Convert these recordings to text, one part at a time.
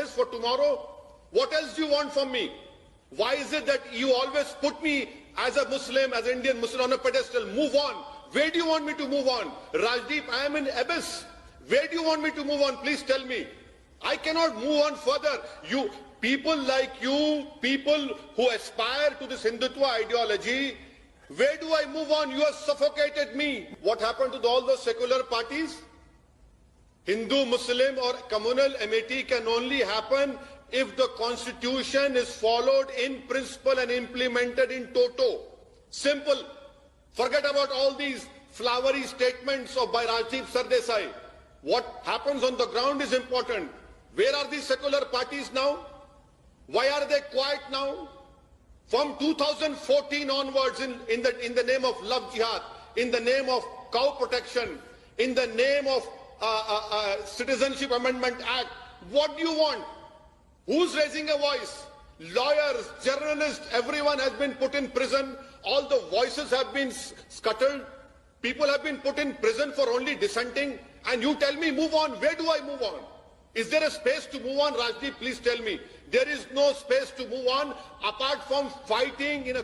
is for tomorrow. What else do you want from me? Why is it that you always put me as a Muslim, as an Indian Muslim on a pedestal? Move on. Where do you want me to move on? Rajdeep, I am in abyss. Where do you want me to move on? Please tell me. I cannot move on further. You, people like you, people who aspire to this Hindutva ideology, where do I move on? You have suffocated me. What happened to all those secular parties? Hindu, Muslim or communal amity can only happen if the constitution is followed in principle and implemented in toto. Simple. Forget about all these flowery statements by Rajdeep Sardesai. What happens on the ground is important. Where are these secular parties now? Why are they quiet now? From 2014 onwards, in the name of love jihad, in the name of cow protection, in the name of Citizenship Amendment Act, what do you want? Who's raising a voice? Lawyers, journalists, everyone has been put in prison. All the voices have been scuttled. People have been put in prison for only dissenting. And you tell me, move on. Where do I move on? Is there a space to move on, Rajdeep? Please tell me. There is no space to move on apart from fighting in a...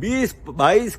20-22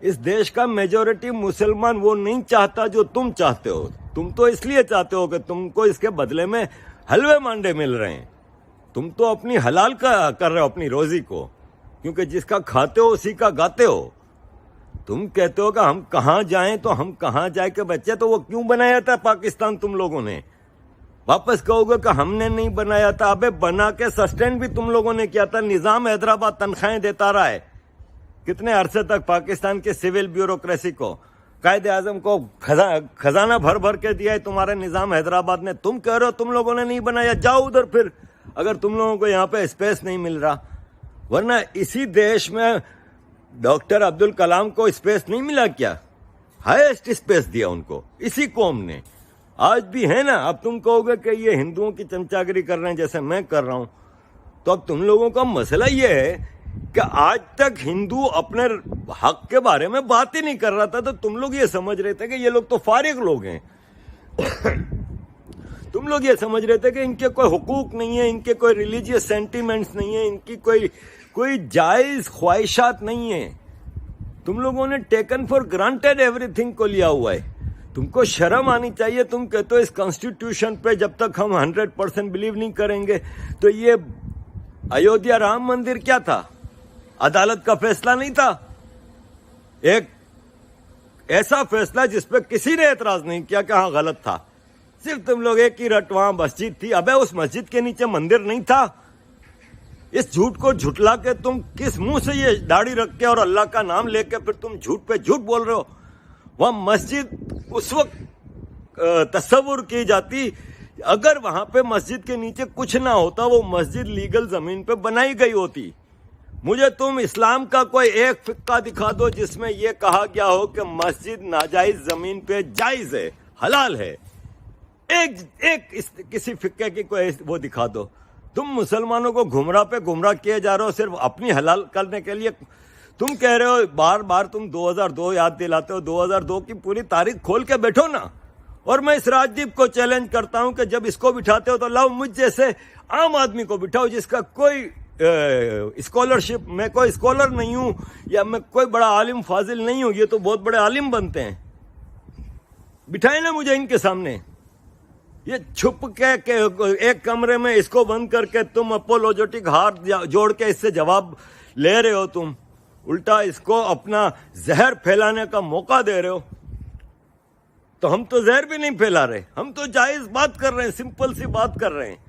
اس دیش کا majority مسلمان وہ نہیں چاہتا جو تم چاہتے ہو. تم تو اس لیے چاہتے ہو کہ تم کو اس کے بدلے میں حلوے مانڈے مل رہے ہیں. تم تو اپنی حلال کا کر رہے ہو اپنی روزی کو, کیونکہ جس کا کھاتے ہو اسی کا گاتے ہو. تم کہتے ہو کہ ہم کہاں جائیں تو ہم کہاں جائے کے بچے, تو وہ کیوں بنایا تھا پاکستان تم لوگوں نے؟ واپس کہو گے کہ ہم نے نہیں بنایا تھا. ابے بنا کے سسٹین بھی تم لوگوں نے کیا تھا. نظام حیدرآباد تنخواہیں دیتا رہا ہے کتنے عرصے تک پاکستان کے سول بیوروکریسی کو, قائد اعظم کو خزانہ بھر بھر کے دیا ہے تمہارے نظام حیدرآباد نے. تم کہہ رہے ہو تم لوگوں نے نہیں بنایا, جاؤ ادھر پھر اگر تم لوگوں کو یہاں پہ اسپیس نہیں مل رہا. ورنہ اسی دیش میں ڈاکٹر عبد الکلام کو اسپیس نہیں ملا کیا؟ ہائیسٹ اسپیس دیا ان کو اسی قوم نے. آج بھی ہے نا. اب تم کہو گے کہ یہ ہندوؤں کی چمچاگری کر رہے ہیں جیسے میں کر رہا ہوں, تو اب تم لوگوں کا مسئلہ یہ ہے کہ آج تک ہندو اپنے حق کے بارے میں بات ہی نہیں کر رہا تھا, تو تم لوگ یہ سمجھ رہے تھے کہ یہ لوگ تو فارغ لوگ ہیں. تم لوگ یہ سمجھ رہے تھے کہ ان کے کوئی حقوق نہیں ہے, ان کے کوئی ریلیجیس سینٹیمنٹس نہیں ہیں, ان کی کوئی جائز خواہشات نہیں ہیں. تم لوگوں نے taken for granted every thing کو لیا ہوا ہے. تم کو شرم آنی چاہیے. تم کہتے ہو اس کانسٹیٹیوشن پہ جب تک ہم 100% بلیو نہیں کریں گے. تو یہ ایودھیا رام مندر کیا تھا؟ عدالت کا فیصلہ نہیں تھا. ایک ایسا فیصلہ جس پہ کسی نے اعتراض نہیں کیا کہ ہاں غلط تھا. صرف تم لوگ ایک ہی رٹ وہاں مسجد تھی. ابے اس مسجد کے نیچے مندر نہیں تھا. اس جھوٹ کو جھٹلا کے تم کس منہ سے یہ داڑھی رکھ کے اور اللہ کا نام لے کے پھر تم جھوٹ پہ جھوٹ بول رہے ہو؟ وہاں مسجد اس وقت تصور کی جاتی اگر وہاں پہ مسجد کے نیچے کچھ نہ ہوتا, وہ مسجد لیگل زمین پہ بنائی گئی ہوتی. مجھے تم اسلام کا کوئی ایک فقہ دکھا دو جس میں یہ کہا گیا ہو کہ مسجد ناجائز زمین پہ جائز ہے, حلال ہے. ایک کسی فقہ کی کوئی وہ دکھا دو. تم مسلمانوں کو گمراہ پہ گمراہ کیے جا رہے ہو صرف اپنی حلال کرنے کے لیے. تم کہہ رہے ہو بار بار تم 2002 یاد دلاتے ہو. 2002 کی پوری تاریخ کھول کے بیٹھو نا. اور میں اس راجدیپ کو چیلنج کرتا ہوں کہ جب اس کو بٹھاتے ہو تو لاؤ مجھ جیسے عام آدمی کو بٹھاؤ جس کا کوئی اسکالرشپ, میں کوئی اسکالر نہیں ہوں یا میں کوئی بڑا عالم فاضل نہیں ہوں. یہ تو بہت بڑے عالم بنتے ہیں. بٹھائیں نا مجھے ان کے سامنے. یہ چھپ کے ایک کمرے میں اس کو بند کر کے تم اپولوجیٹک ہاتھ جوڑ کے اس سے جواب لے رہے ہو. تم الٹا اس کو اپنا زہر پھیلانے کا موقع دے رہے ہو. تو ہم تو زہر بھی نہیں پھیلا رہے, ہم تو جائز بات کر رہے ہیں, سمپل سی بات کر رہے ہیں.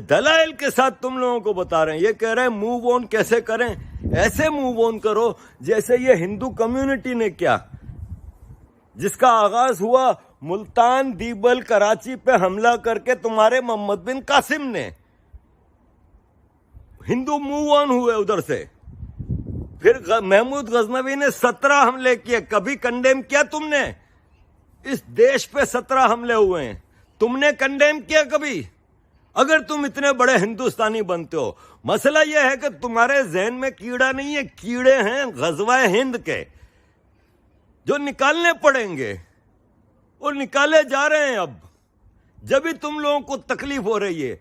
دلائل کے ساتھ تم لوگوں کو بتا رہے ہیں. یہ کہہ رہے ہیں موو آن کیسے کریں. ایسے موو آن کرو جیسے یہ ہندو کمیونٹی نے کیا, جس کا آغاز ہوا ملتان, دیبل, کراچی پہ حملہ کر کے تمہارے محمد بن قاسم نے. ہندو موو آن ہوئے ادھر سے. پھر محمود غزنوی نے 17 حملے کیے. کبھی کنڈیم کیا تم نے؟ اس دیش پہ 17 حملے ہوئے ہیں, تم نے کنڈیم کیا کبھی؟ اگر تم اتنے بڑے ہندوستانی بنتے ہو. مسئلہ یہ ہے کہ تمہارے ذہن میں کیڑا نہیں ہے, کیڑے ہیں غزوہ ہند کے جو نکالنے پڑیں گے. وہ نکالے جا رہے ہیں اب. جب بھی تم لوگوں کو تکلیف ہو رہی ہے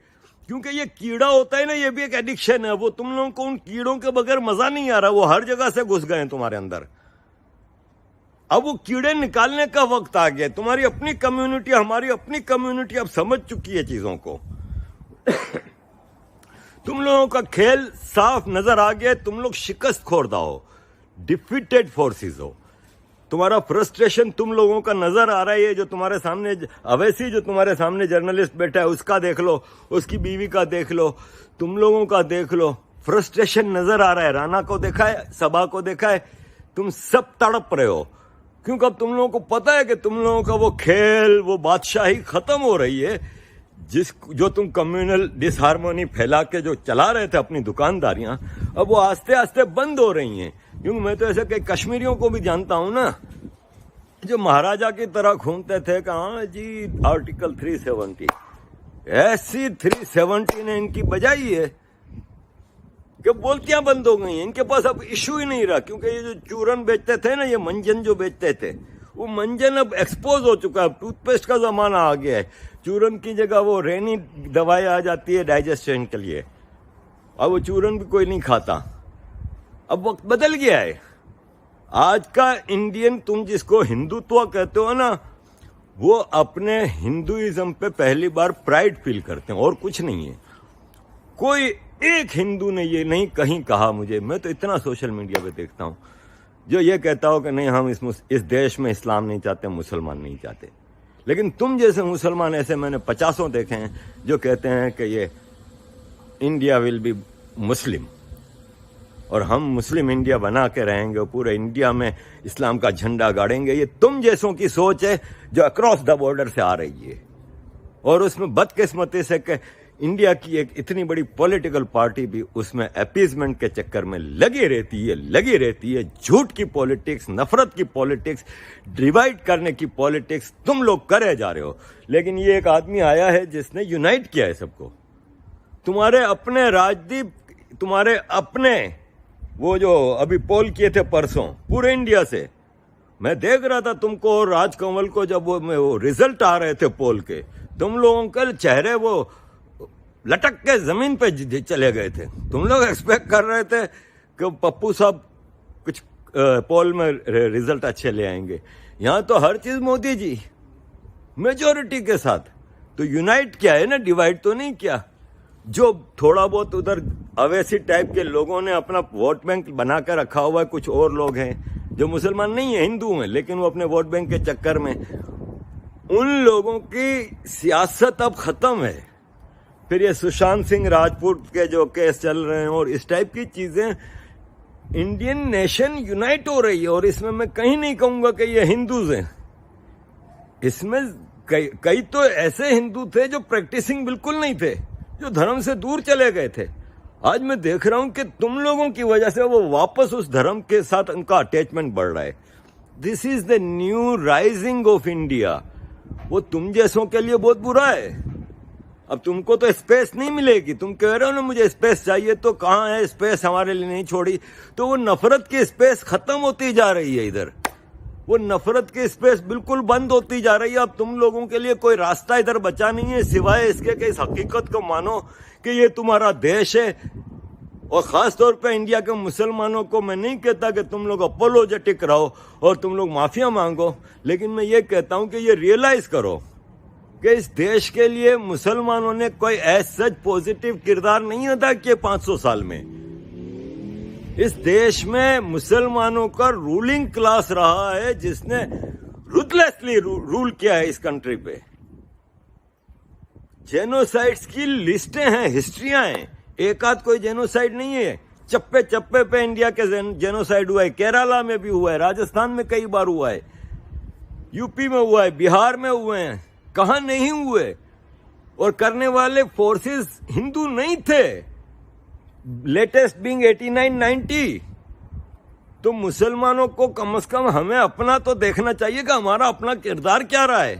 کیونکہ یہ کیڑا ہوتا ہے نا, یہ بھی ایک ایڈکشن ہے. وہ تم لوگوں کو ان کیڑوں کے بغیر مزہ نہیں آ رہا. وہ ہر جگہ سے گھس گئے ہیں تمہارے اندر. اب وہ کیڑے نکالنے کا وقت آ گیا. تمہاری اپنی کمیونٹی, ہماری اپنی کمیونٹی اب سمجھ چکی ہے چیزوں کو. تم لوگوں کا کھیل صاف نظر آ گیا. تم لوگ شکست خوردہ ہو, ڈیفیٹڈ فورسز ہو. تمہارا فرسٹریشن تم لوگوں کا نظر آ رہا ہے. یہ جو تمہارے سامنے اویسی جو تمہارے سامنے جرنلسٹ بیٹھا ہے, اس کا دیکھ لو, اس کی بیوی کا دیکھ لو, تم لوگوں کا دیکھ لو. فرسٹریشن نظر آ رہا ہے. رانا کو دیکھا ہے, سبا کو دیکھا ہے. تم سب تڑپ رہے ہو کیونکہ اب تم لوگوں کو پتا ہے کہ تم لوگوں کا وہ کھیل, وہ بادشاہی ختم ہو رہی ہے. جو تم کمیونل ڈس ہارمونی پھیلا کے جو چلا رہے تھے اپنی دکانداریاں, اب وہ آہستہ آہستہ بند ہو رہی ہیں. کیونکہ میں تو ایسے کئی کشمیریوں کو بھی جانتا ہوں نا, جو مہاراجا کی طرح گھومتے تھے کہ ہاں جی آرٹیکل 370. ایسی 370 نے ان کی بجائی ہے کہ بولتیاں بند ہو گئی ہیں. ان کے پاس اب ایشو ہی نہیں رہا. کیونکہ یہ جو چورن بیچتے تھے نا, یہ منجن جو بیچتے تھے, وہ منجن اب ایکسپوز ہو چکا ہے. اب ٹوتھ پیسٹ کا زمانہ آ گیا ہے. چورن کی جگہ وہ رینی دوائی آ جاتی ہے ڈائجسشن کے لیے. اب وہ چورن بھی کوئی نہیں کھاتا. اب وقت بدل گیا ہے. آج کا انڈین تم جس کو ہندوتوا کہتے ہو نا، وہ اپنے ہندوازم پہ پہلی بار پرائڈ فیل کرتے ہیں اور کچھ نہیں ہے. کوئی ایک ہندو نے یہ نہیں کہیں کہا مجھے، میں تو اتنا سوشل میڈیا پہ دیکھتا ہوں جو یہ کہتا ہو کہ نہیں ہم اس دیش میں اسلام نہیں چاہتے، مسلمان نہیں چاہتے. لیکن تم جیسے مسلمان ایسے میں نے 50 دیکھے ہیں جو کہتے ہیں کہ یہ انڈیا ول بی مسلم، اور ہم مسلم انڈیا بنا کے رہیں گے اور پورے انڈیا میں اسلام کا جھنڈا گاڑیں گے. یہ تم جیسوں کی سوچ ہے جو اکراس دا بارڈر سے آ رہی ہے، اور اس میں بدقسمتی سے کہ انڈیا کی ایک اتنی بڑی پولیٹیکل پارٹی بھی اس میں اپیزمنٹ کے چکر میں لگی رہتی ہے. جھوٹ کی پالیٹکس، نفرت کی پالیٹکس، ڈیوائڈ کرنے کی پالیٹکس تم لوگ کرے جا رہے ہو. لیکن یہ ایک آدمی آیا ہے جس نے یونائٹ کیا ہے سب کو. تمہارے اپنے راجدیپ، تمہارے اپنے وہ جو ابھی پول کیے تھے پرسوں پورے انڈیا سے، میں دیکھ رہا تھا تم کو اور راج کنول کو جب وہ رزلٹ آ رہے تھے پول کے، تم لوگوں کے چہرے وہ لٹک کے زمین پہ چلے گئے تھے. تم لوگ ایکسپیکٹ کر رہے تھے کہ پپو صاحب کچھ پول میں رزلٹ اچھے لے آئیں گے. یہاں تو ہر چیز مودی جی میجورٹی کے ساتھ. تو یونائٹ کیا ہے نا، ڈیوائڈ تو نہیں کیا. جو تھوڑا بہت ادھر اویسی ٹائپ کے لوگوں نے اپنا ووٹ بینک بنا کر رکھا ہوا ہے، کچھ اور لوگ ہیں جو مسلمان نہیں ہیں، ہندو ہیں، لیکن وہ اپنے ووٹ بینک کے چکر میں، ان لوگوں کی سیاست اب ختم ہے. پھر یہ سشانت سنگھ راجپوت کے جو کیس چل رہے ہیں اور اس ٹائپ کی چیزیں، انڈین نیشن یونائٹ ہو رہی ہے. اور اس میں میں کہیں نہیں کہوں گا کہ یہ ہندوز ہیں. اس میں کئی تو ایسے ہندو تھے جو پریکٹسنگ بالکل نہیں تھے، جو دھرم سے دور چلے گئے تھے. آج میں دیکھ رہا ہوں کہ تم لوگوں کی وجہ سے وہ واپس اس دھرم کے ساتھ ان کا اٹیچمنٹ بڑھ رہا ہے. This is the new rising of India. وہ تم جیسوں کے لیے بہت برا ہے. اب تم کو تو اسپیس نہیں ملے گی. تم کہہ رہے ہو نا مجھے اسپیس چاہیے، تو کہاں ہے اسپیس؟ ہمارے لیے نہیں چھوڑی. تو وہ نفرت کی اسپیس ختم ہوتی جا رہی ہے. ادھر وہ نفرت کی اسپیس بالکل بند ہوتی جا رہی ہے. اب تم لوگوں کے لیے کوئی راستہ ادھر بچا نہیں ہے سوائے اس کے کہ اس حقیقت کو مانو کہ یہ تمہارا دیش ہے. اور خاص طور پہ انڈیا کے مسلمانوں کو میں نہیں کہتا کہ تم لوگ اپولوجیٹک رہو اور تم لوگ معافیاں مانگو، لیکن میں یہ کہتا ہوں کہ یہ ریئلائز کرو کہ اس دیش کے لیے مسلمانوں نے کوئی ایسا پوزیٹو کردار نہیں ادا کیا 500 سال میں. اس دیش میں مسلمانوں کا رولنگ کلاس رہا ہے جس نے روتھلیسلی رول کیا ہے اس کنٹری پہ. جینوسائڈز کی لسٹیں ہیں، ہسٹریاں ہیں. ایک آدھ کوئی جینوسائڈ نہیں ہے. چپے چپے پہ انڈیا کے جینوسائڈ ہوا ہے. کیرالہ میں بھی ہوا ہے، راجستھان میں کئی بار ہوا ہے، یو پی میں ہوا ہے، بہار میں ہوئے ہیں. کہاں نہیں ہوئے؟ اور کرنے والے فورسز ہندو نہیں تھے. Latest being 89-90. تو مسلمانوں کو کم از کم ہمیں اپنا تو دیکھنا چاہیے کہ ہمارا اپنا کردار کیا رہا ہے.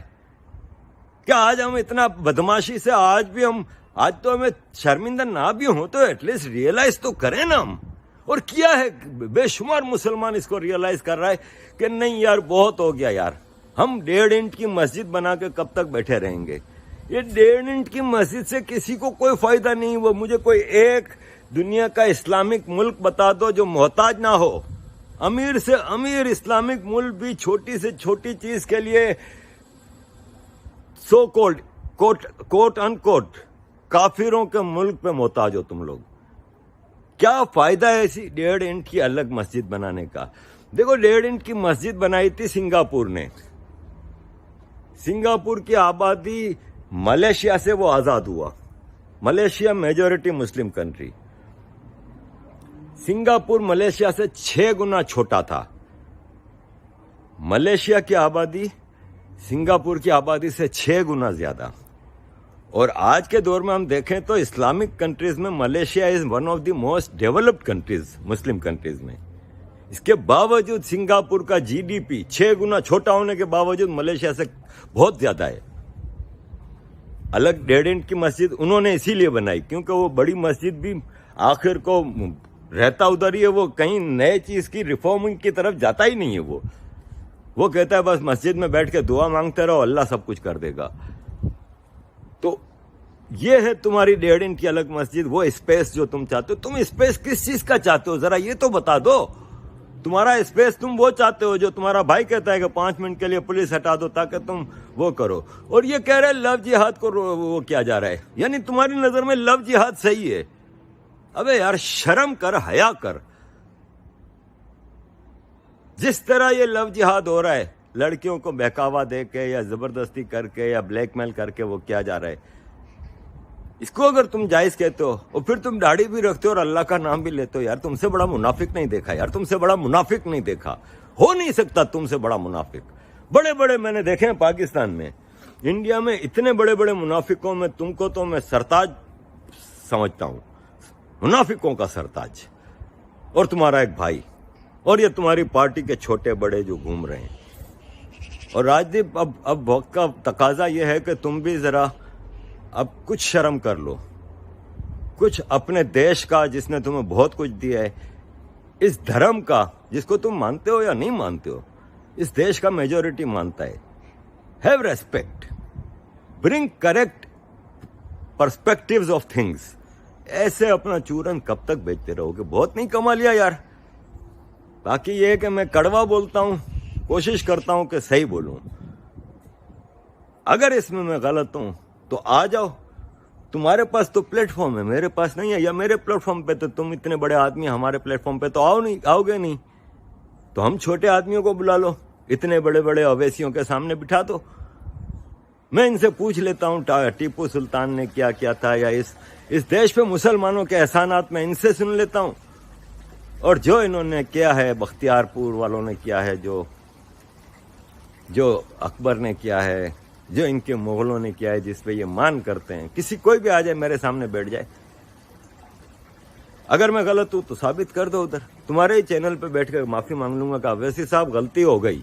کیا آج ہم اتنا بدماشی سے آج تو ہمیں شرمندہ نہ بھی ہوں تو ایٹ لیسٹ ریئلائز تو کریں نا ہم. اور کیا ہے، بے شمار مسلمان اس کو ریئلائز کر رہا ہے کہ نہیں یار بہت ہو گیا یار. ہم 1.5 اینٹ کی مسجد بنا کے کب تک بیٹھے رہیں گے؟ یہ 1.5 اینٹ کی مسجد سے کسی کو کوئی فائدہ نہیں. وہ مجھے کوئی ایک دنیا کا اسلامک ملک بتا دو جو محتاج نہ ہو. امیر سے امیر اسلامک ملک بھی چھوٹی سے چھوٹی چیز کے لیے سو کولڈ کوٹ ان کوٹ کافروں کے ملک پہ محتاج ہو تم لوگ. کیا فائدہ ہے ایسی 1.5 اینٹ کی الگ مسجد بنانے کا؟ دیکھو 1.5 اینٹ کی مسجد بنائی تھی سنگاپور نے. سنگاپور کی آبادی ملیشیا سے وہ آزاد ہوا. ملیشیا میجورٹی مسلم کنٹری. سنگاپور ملیشیا سے 6 گنا چھوٹا تھا. ملیشیا کی آبادی سنگاپور کی آبادی سے 6 گنا زیادہ. اور آج کے دور میں ہم دیکھیں تو اسلامک کنٹریز میں Malaysia is one of the most developed countries مسلم کنٹریز میں. اس کے باوجود سنگاپور کا جی ڈی پی 6 گنا چھوٹا ہونے کے باوجود ملیشیا سے بہت زیادہ ہے. الگ 1.5 اینٹ کی مسجد انہوں نے اسی لیے بنائی کیونکہ وہ بڑی مسجد بھی آخر کو رہتا ادھر ہی ہے. وہ کہیں نئے چیز کی ریفارمنگ کی طرف جاتا ہی نہیں ہے. وہ کہتا ہے بس مسجد میں بیٹھ کے دعا مانگتے رہو، اللہ سب کچھ کر دے گا. تو یہ ہے تمہاری 1.5 اینٹ کی الگ مسجد. وہ اسپیس جو تم چاہتے ہو، تم اسپیس کس چیز کا چاہتے ہو ذرا یہ تو بتا دو. تمہارا اسپیس تم وہ چاہتے ہو جو تمہارا بھائی کہتا ہے کہ 5 منٹ کے لیے پولیس ہٹا دو تاکہ تم وہ کرو، اور یہ کہہ رہے لو جہاد کو وہ کیا جا رہا ہے، یعنی تمہاری نظر میں لو جہاد صحیح ہے؟ ابے یار شرم کر، حیا کر. جس طرح یہ لو جہاد ہو رہا ہے، لڑکیوں کو بہکاوا دے کے یا زبردستی کر کے یا بلیک میل کر کے وہ کیا جا رہا ہے، اس کو اگر تم جائز کہتے ہو اور پھر تم داڑھی بھی رکھتے ہو اور اللہ کا نام بھی لیتے ہو، یار تم سے بڑا منافق نہیں دیکھا، یار تم سے بڑا منافق نہیں دیکھا، ہو نہیں سکتا تم سے بڑا منافق. بڑے بڑے میں نے دیکھے ہیں پاکستان میں، انڈیا میں اتنے بڑے بڑے منافقوں میں تم کو تو میں سرتاج سمجھتا ہوں، منافقوں کا سرتاج، اور تمہارا ایک بھائی، اور یہ تمہاری پارٹی کے چھوٹے بڑے جو گھوم رہے ہیں. اور راجدیپ اب وقت کا تقاضا یہ ہے کہ تم بھی ذرا اب کچھ شرم کر لو، کچھ اپنے دیش کا جس نے تمہیں بہت کچھ دیا ہے، اس دھرم کا جس کو تم مانتے ہو یا نہیں مانتے ہو، اس دیش کا میجورٹی مانتا ہے. Have respect, bring correct perspectives of things. ایسے اپنا چورن کب تک بیچتے رہو گے؟ بہت نہیں کما لیا یار. باقی یہ ہے کہ میں کڑوا بولتا ہوں، کوشش کرتا ہوں کہ صحیح بولوں. اگر اس میں غلط ہوں تو آ جاؤ، تمہارے پاس تو پلیٹ فارم ہے، میرے پاس نہیں ہے، یا میرے پلیٹ فارم پہ تو تم اتنے بڑے آدمی ہمارے پلیٹ فارم پہ تو آؤ گے نہیں، تو ہم چھوٹے آدمیوں کو بلا لو، اتنے بڑے بڑے اویسیوں کے سامنے بٹھا دو. میں ان سے پوچھ لیتا ہوں ٹیپو سلطان نے کیا کیا تھا، یا اس دیش پہ مسلمانوں کے احسانات میں ان سے سن لیتا ہوں، اور جو انہوں نے کیا ہے، بختیار پور والوں نے کیا ہے، جو اکبر نے کیا ہے، جو ان کے مغلوں نے کیا ہے، جس پہ یہ مان کرتے ہیں. کوئی بھی آ جائے میرے سامنے بیٹھ جائے، اگر میں غلط ہوں تو ثابت کر دو. ادھر تمہارے ہی چینل پہ بیٹھ کر معافی مانگ لوں گا کہ اویسی صاحب غلطی ہو گئی،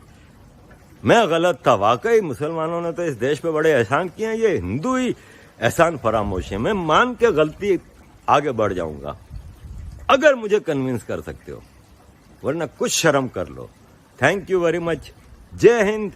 میں غلط تھا. واقعی مسلمانوں نے تو اس دیش پہ بڑے احسان کیے ہیں، یہ ہندو ہی احسان فراموش ہے. میں مان کے غلطی آگے بڑھ جاؤں گا اگر مجھے کنونس کر سکتے ہو، ورنہ کچھ شرم کر لو. Thank you very much. Jai Hind.